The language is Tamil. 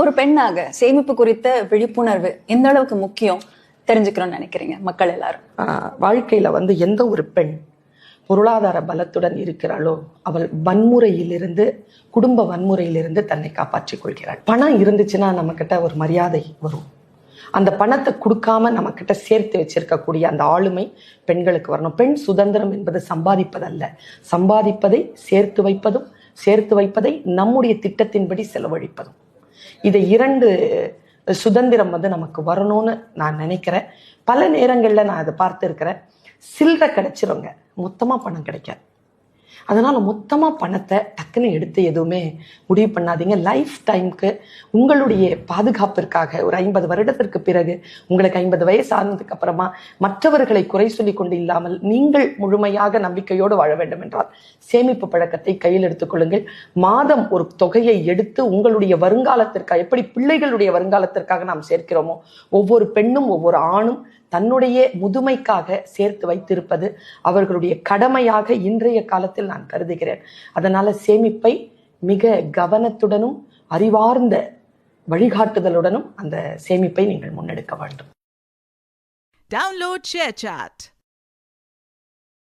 ஒரு பெண்ணாக சேமிப்பு குறித்த விழிப்புணர்வு எந்த அளவுக்கு முக்கியம் தெரிஞ்சுக்கணும்னு நினைக்கிறீங்க மக்கள் எல்லாரும்? வாழ்க்கையில எந்த ஒரு பெண் பொருளாதார பலத்துடன் இருக்கிறாளோ அவள் வன்முறையிலிருந்து, குடும்ப வன்முறையிலிருந்து தன்னை காப்பாற்றிக் கொள்கிறாள். பணம் இருந்துச்சுன்னா நம்ம கிட்ட ஒரு மரியாதை வரும். அந்த பணத்தை கொடுக்காம நம்ம கிட்ட சேர்த்து வச்சிருக்கக்கூடிய அந்த ஆளுமை பெண்களுக்கு வரணும். பெண் சுதந்திரம் என்பது சம்பாதிப்பதல்ல, சம்பாதிப்பதை சேர்த்து வைப்பதும், சேர்த்து வைப்பதை நம்முடைய திட்டத்தின்படி செலவழிப்பதும். இதை இரண்டு சுதந்திரம் நமக்கு வரணும்னு நான் நினைக்கிறேன். பல நேரங்கள்ல நான் அதை பார்த்து இருக்கிறேன். சில்லறை கிடைச்சிருங்க, மொத்தமா பணம் கிடைக்காது. அதனால மொத்தமா பணத்தை டக்குன்னு எடுத்து எதுவுமே முடிவு பண்ணாதீங்க. லைஃப் டைமுக்கு உங்களுடைய பாதுகாப்பிற்காக ஒரு 50 வருடத்திற்கு பிறகு, உங்களுக்கு 50 வயசு ஆனதுக்கு அப்புறமா மற்றவர்களை குறை சொல்லி கொண்டு இல்லாமல் நீங்கள் முழுமையாக நம்பிக்கையோடு வாழ வேண்டும் என்றால் சேமிப்பு பழக்கத்தை கையில் எடுத்துக்கொள்ளுங்கள். மாதம் ஒரு தொகையை எடுத்து உங்களுடைய வருங்காலத்திற்காக, எப்படி பிள்ளைகளுடைய வருங்காலத்திற்காக நாம் சேர்க்கிறோமோ, ஒவ்வொரு பெண்ணும் ஒவ்வொரு ஆணும் தன்னுடைய முதுமைக்காக சேர்த்து வைத்திருப்பது அவர்களுடைய கடமையாக இன்றைய காலத்தில் நான் கருதுகிறேன். அதனால சேமிப்பை மிக கவனத்துடனும் அறிவார்ந்த வழிகாட்டுதலுடனும் அந்த சேமிப்பை நீங்கள் முன்னெடுக்க வேண்டும். Download ShareChat.